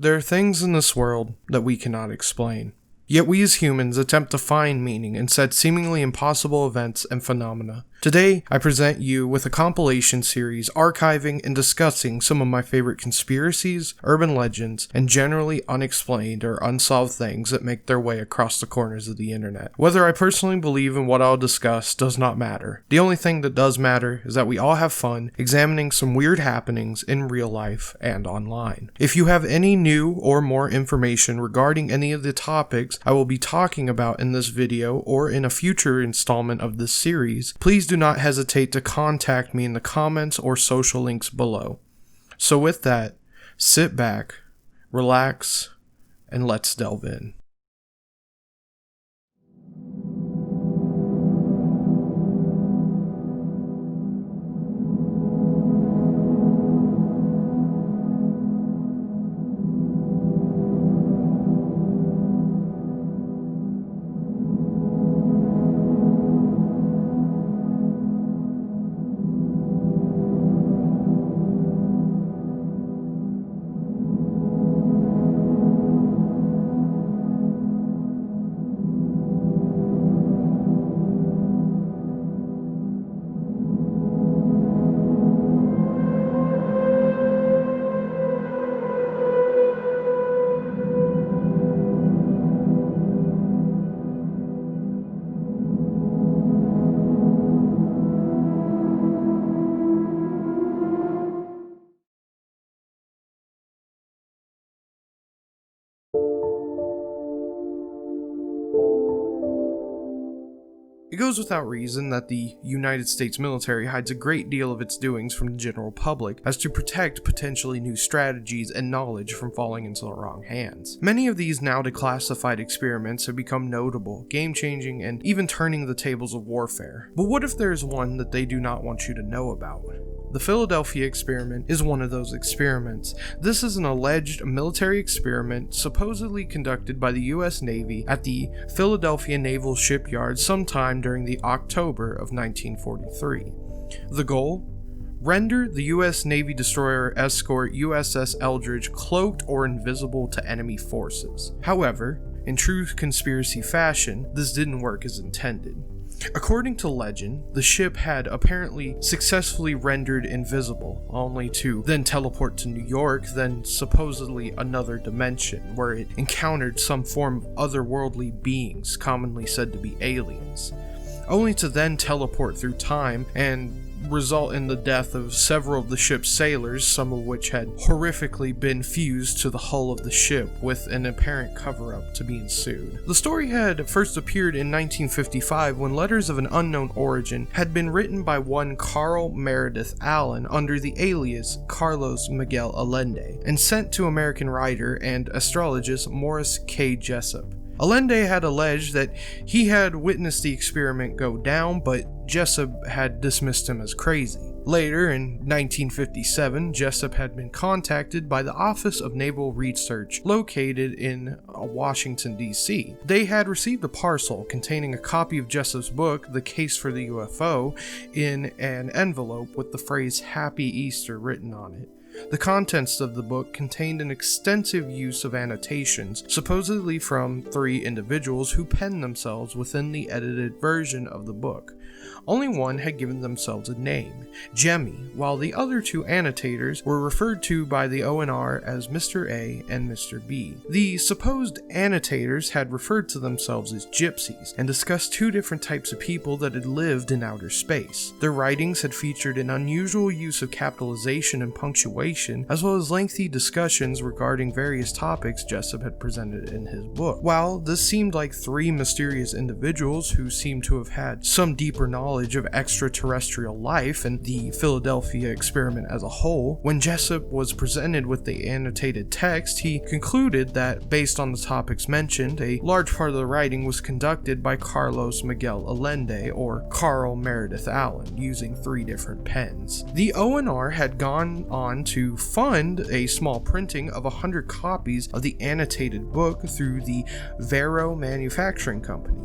There are things in this world that we cannot explain. Yet we as humans attempt to find meaning in said seemingly impossible events and phenomena. Today, I present you with a compilation series archiving and discussing some of my favorite conspiracies, urban legends, and generally unexplained or unsolved things that make their way across the corners of the internet. Whether I personally believe in what I'll discuss does not matter. The only thing that does matter is that we all have fun examining some weird happenings in real life and online. If you have any new or more information regarding any of the topics I will be talking about in this video or in a future installment of this series, please do not hesitate to contact me in the comments or social links below. So with that, sit back, relax, and let's delve in. It goes without reason that the United States military hides a great deal of its doings from the general public as to protect potentially new strategies and knowledge from falling into the wrong hands. Many of these now declassified experiments have become notable, game-changing, and even turning the tables of warfare. But what if there's one that they do not want you to know about? The Philadelphia experiment is one of those experiments. This is an alleged military experiment supposedly conducted by the US Navy at the Philadelphia Naval Shipyard sometime during the October of 1943. The goal? Render the US Navy destroyer escort USS Eldridge cloaked or invisible to enemy forces. However, in true conspiracy fashion, this didn't work as intended. According to legend, the ship had apparently successfully rendered invisible, only to then teleport to New York, then supposedly another dimension, where it encountered some form of otherworldly beings, commonly said to be aliens, only to then teleport through time and result in the death of several of the ship's sailors, some of which had horrifically been fused to the hull of the ship, with an apparent cover-up to be ensued. The story had first appeared in 1955 when letters of an unknown origin had been written by one Carl Meredith Allen under the alias Carlos Miguel Allende, and sent to American writer and astrologist Morris K. Jessup. Allende had alleged that he had witnessed the experiment go down, but Jessup had dismissed him as crazy. Later, in 1957, Jessup had been contacted by the Office of Naval Research located in Washington, D.C. They had received a parcel containing a copy of Jessup's book, The Case for the UFO, in an envelope with the phrase Happy Easter written on it. The contents of the book contained an extensive use of annotations, supposedly from 3 individuals who penned themselves within the edited version of the book. Only one had given themselves a name, Jemmy, while the other 2 annotators were referred to by the ONR as Mr. A and Mr. B. The supposed annotators had referred to themselves as gypsies and discussed 2 different types of people that had lived in outer space. Their writings had featured an unusual use of capitalization and punctuation, as well as lengthy discussions regarding various topics Jessup had presented in his book. While this seemed like 3 mysterious individuals who seemed to have had some deeper knowledge of extraterrestrial life and the Philadelphia experiment as a whole, when Jessup was presented with the annotated text, he concluded that, based on the topics mentioned, a large part of the writing was conducted by Carlos Miguel Allende, or Carl Meredith Allen, using 3 different pens. The ONR had gone on to fund a small printing of 100 copies of the annotated book through the Vero Manufacturing Company.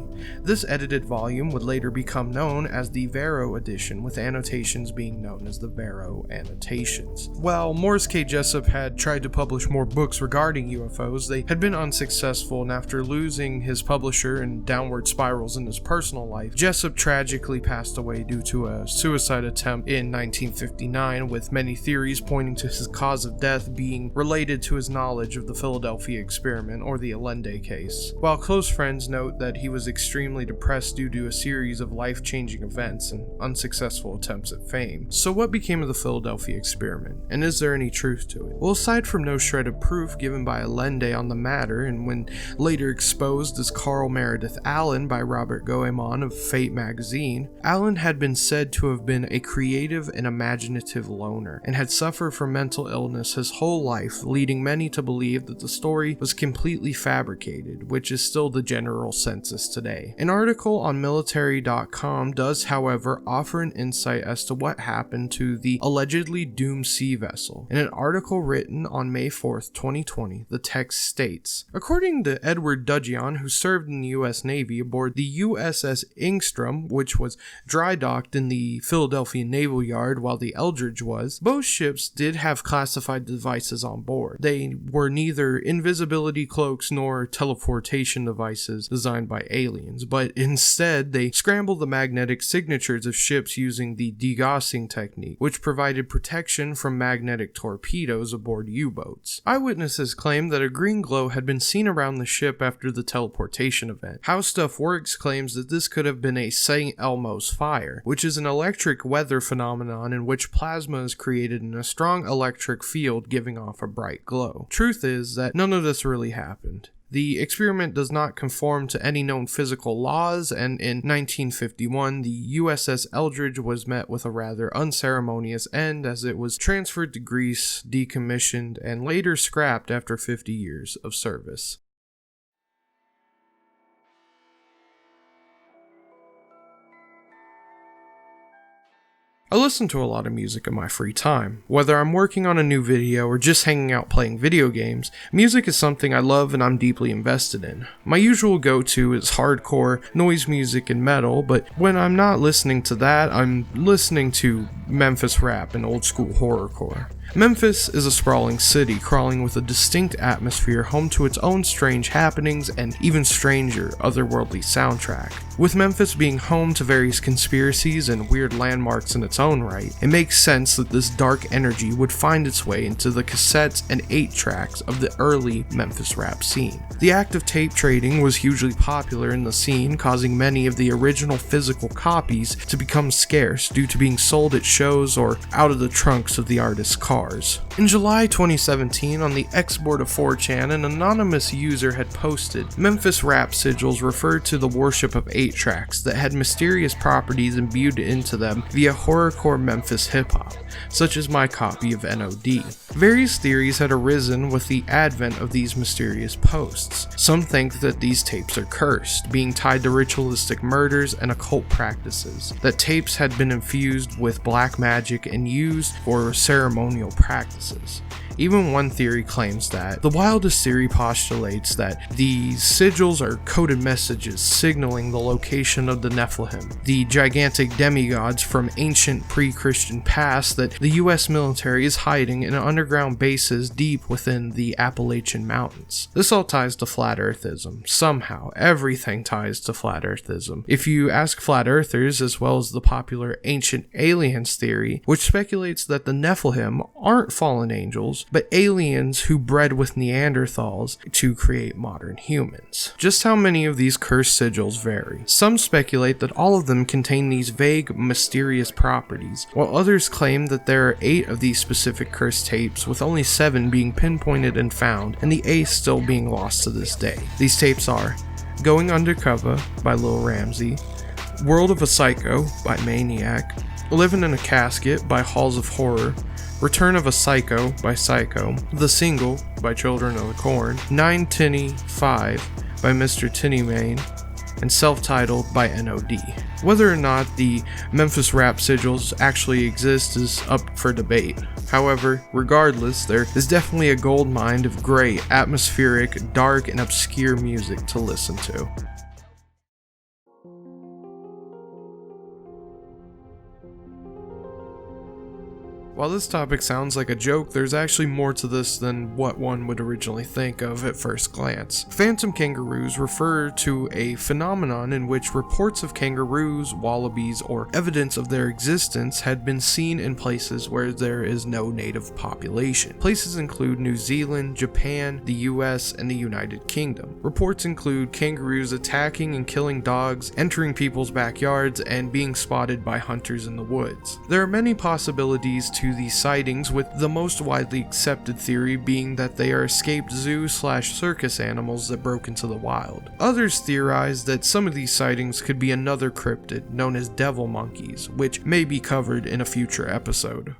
This edited volume would later become known known as the Vero edition, with annotations being known as the Vero annotations. While Morris K. Jessup had tried to publish more books regarding UFOs, they had been unsuccessful, and after losing his publisher and downward spirals in his personal life, Jessup tragically passed away due to a suicide attempt in 1959, with many theories pointing to his cause of death being related to his knowledge of the Philadelphia experiment or the Allende case. While close friends note that he was extremely depressed due to a series of life-changing events and unsuccessful attempts at fame. So what became of the Philadelphia experiment, and is there any truth to it? Well, aside from no shred of proof given by Allende on the matter, and when later exposed as Carl Meredith Allen by Robert Goemon of Fate magazine, Allen had been said to have been a creative and imaginative loner, and had suffered from mental illness his whole life, leading many to believe that the story was completely fabricated, which is still the general census today. An article on military.com does, however, offer an insight as to what happened to the allegedly doomed sea vessel. In an article written on May 4th, 2020, the text states, according to Edward Dudgeon, who served in the U.S. Navy aboard the USS Ingstrom, which was dry docked in the Philadelphia Naval Yard while the Eldridge was, both ships did have classified devices on board. They were neither invisibility cloaks nor teleportation devices designed by aliens, but instead they scrambled the magnetic signatures of ships using the degaussing technique, which provided protection from magnetic torpedoes aboard U-boats. Eyewitnesses claimed that a green glow had been seen around the ship after the teleportation event. How Stuff Works claims that this could have been a St. Elmo's fire, which is an electric weather phenomenon in which plasma is created in a strong electric field giving off a bright glow. Truth is that none of this really happened. The experiment does not conform to any known physical laws, and in 1951, the USS Eldridge was met with a rather unceremonious end as it was transferred to Greece, decommissioned, and later scrapped after 50 years of service. I listen to a lot of music in my free time. Whether I'm working on a new video or just hanging out playing video games, music is something I love and I'm deeply invested in. My usual go-to is hardcore, noise music, and metal, but when I'm not listening to that, I'm listening to Memphis rap and old school horrorcore. Memphis is a sprawling city crawling with a distinct atmosphere, home to its own strange happenings and even stranger, otherworldly soundtrack. With Memphis being home to various conspiracies and weird landmarks in its own right, it makes sense that this dark energy would find its way into the cassettes and 8-tracks of the early Memphis rap scene. The act of tape trading was hugely popular in the scene, causing many of the original physical copies to become scarce due to being sold at shows or out of the trunks of the artist's cars. In July 2017, on the X-board of 4chan, an anonymous user had posted, Memphis Rap Sigils referred to the worship of 8-tracks that had mysterious properties imbued into them via horrorcore Memphis hip-hop, such as my copy of NOD. Various theories had arisen with the advent of these mysterious posts. Some think that these tapes are cursed, being tied to ritualistic murders and occult practices, that tapes had been infused with black magic and used for ceremonial practices. Even one theory claims that. The wildest theory postulates that these sigils are coded messages signaling the location of the Nephilim, the gigantic demigods from ancient pre-Christian past that the US military is hiding in underground bases deep within the Appalachian Mountains. This all ties to flat earthism. Somehow, everything ties to flat earthism. If you ask flat earthers, as well as the popular ancient aliens theory, which speculates that the Nephilim aren't fallen angels, but aliens who bred with Neanderthals to create modern humans. Just how many of these cursed sigils vary. Some speculate that all of them contain these vague, mysterious properties, while others claim that there are 8 of these specific cursed tapes, with only 7 being pinpointed and found, and the 8th still being lost to this day. These tapes are Going Undercover by Lil Ramsey, World of a Psycho by Maniac, Living in a Casket by Halls of Horror, Return of a Psycho by Psycho, The Single by Children of the Corn, 9 Tinny 5 by Mr. Tinnymane, and Self-Titled by NOD. Whether or not the Memphis Rap Sigils actually exist is up for debate. However, regardless, there is definitely a gold mine of great, atmospheric, dark, and obscure music to listen to. While this topic sounds like a joke, there's actually more to this than what one would originally think of at first glance. Phantom kangaroos refer to a phenomenon in which reports of kangaroos, wallabies, or evidence of their existence had been seen in places where there is no native population. Places include New Zealand, Japan, the US, and the United Kingdom. Reports include kangaroos attacking and killing dogs, entering people's backyards, and being spotted by hunters in the woods. There are many possibilities to these sightings, with the most widely accepted theory being that they are escaped zoo/circus animals that broke into the wild. Others theorize that some of these sightings could be another cryptid known as devil monkeys, which may be covered in a future episode.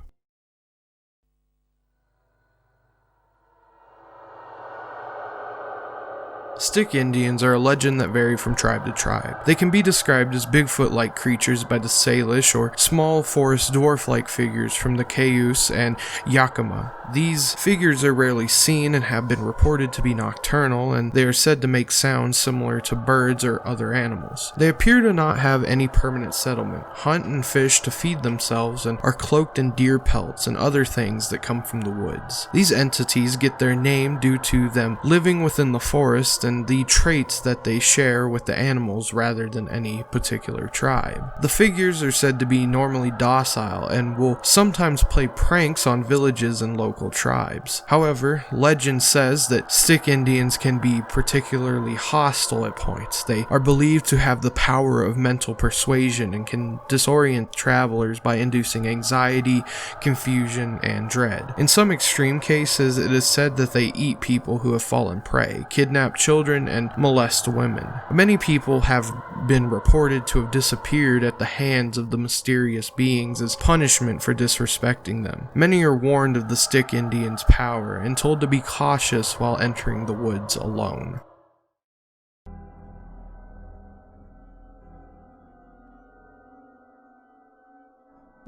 Stick Indians are a legend that vary from tribe to tribe. They can be described as Bigfoot-like creatures by the Salish, or small forest dwarf-like figures from the Cayuse and Yakima. These figures are rarely seen and have been reported to be nocturnal, and they are said to make sounds similar to birds or other animals. They appear to not have any permanent settlement, hunt and fish to feed themselves, and are cloaked in deer pelts and other things that come from the woods. These entities get their name due to them living within the forest and the traits that they share with the animals rather than any particular tribe. The figures are said to be normally docile and will sometimes play pranks on villages and local tribes. However, legend says that Stick Indians can be particularly hostile at points. They are believed to have the power of mental persuasion and can disorient travelers by inducing anxiety, confusion, and dread. In some extreme cases, it is said that they eat people who have fallen prey, kidnap children, and molest women. Many people have been reported to have disappeared at the hands of the mysterious beings as punishment for disrespecting them. Many are warned of the Stick Indians' power and told to be cautious while entering the woods alone.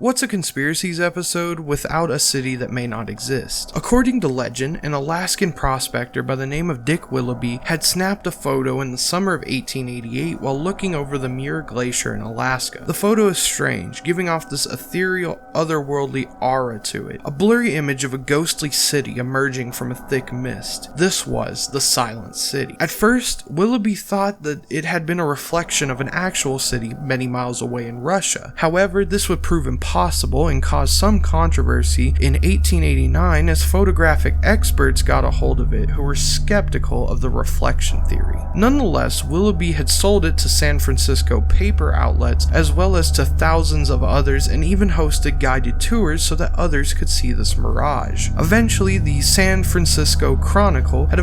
What's a Conspiracies episode without a city that may not exist? According to legend, an Alaskan prospector by the name of Dick Willoughby had snapped a photo in the summer of 1888 while looking over the Muir Glacier in Alaska. The photo is strange, giving off this ethereal, otherworldly aura to it, a blurry image of a ghostly city emerging from a thick mist. This was the Silent City. At first, Willoughby thought that it had been a reflection of an actual city many miles away in Russia. However, this would prove impossible and caused some controversy in 1889 as photographic experts got a hold of it who were skeptical of the reflection theory. Nonetheless, Willoughby had sold it to San Francisco paper outlets as well as to thousands of others, and even hosted guided tours so that others could see this mirage. Eventually, the San Francisco Chronicle had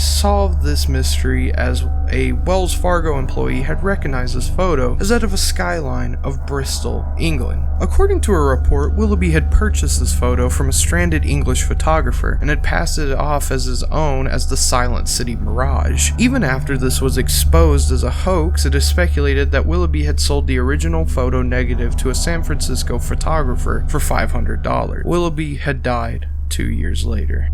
solved this mystery as a Wells Fargo employee had recognized this photo as that of a skyline of Bristol, England. According to a report, Willoughby had purchased this photo from a stranded English photographer and had passed it off as his own as the Silent City Mirage. Even after this was exposed as a hoax, it is speculated that Willoughby had sold the original photo negative to a San Francisco photographer for $500. Willoughby had died 2 years later.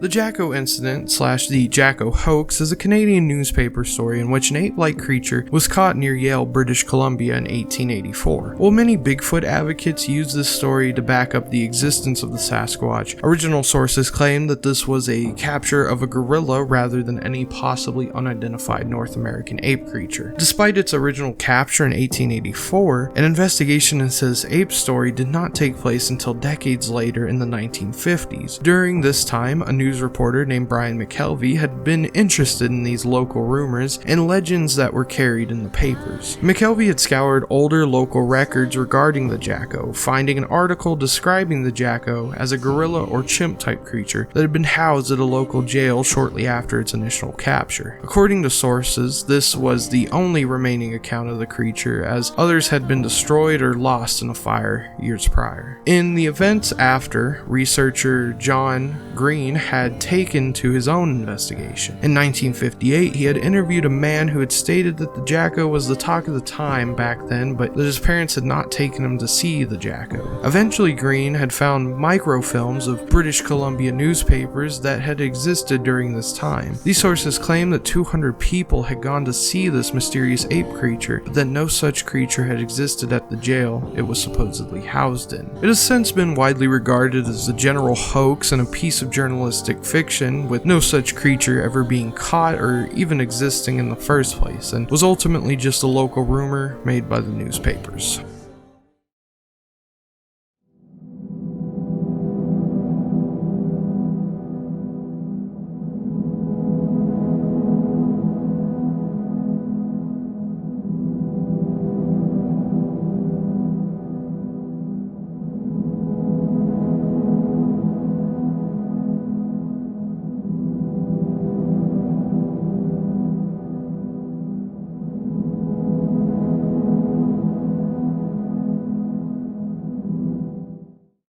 The Jacko Incident / the Jacko Hoax is a Canadian newspaper story in which an ape-like creature was caught near Yale, British Columbia in 1884. While many Bigfoot advocates use this story to back up the existence of the Sasquatch, original sources claim that this was a capture of a gorilla rather than any possibly unidentified North American ape creature. Despite its original capture in 1884, an investigation into this ape story did not take place until decades later in the 1950s. During this time, a news reporter named Brian McKelvey had been interested in these local rumors and legends that were carried in the papers. McKelvey had scoured older local records regarding the Jacko, finding an article describing the Jacko as a gorilla or chimp type creature that had been housed at a local jail shortly after its initial capture. According to sources, this was the only remaining account of the creature, as others had been destroyed or lost in a fire years prior. In the events after, researcher John Green had had taken to his own investigation. In 1958, he had interviewed a man who had stated that the Jacko was the talk of the time back then, but that his parents had not taken him to see the Jacko. Eventually, Green had found microfilms of British Columbia newspapers that had existed during this time. These sources claimed that 200 people had gone to see this mysterious ape creature, but that no such creature had existed at the jail it was supposedly housed in. It has since been widely regarded as a general hoax and a piece of journalistic fiction, with no such creature ever being caught or even existing in the first place, and was ultimately just a local rumor made by the newspapers.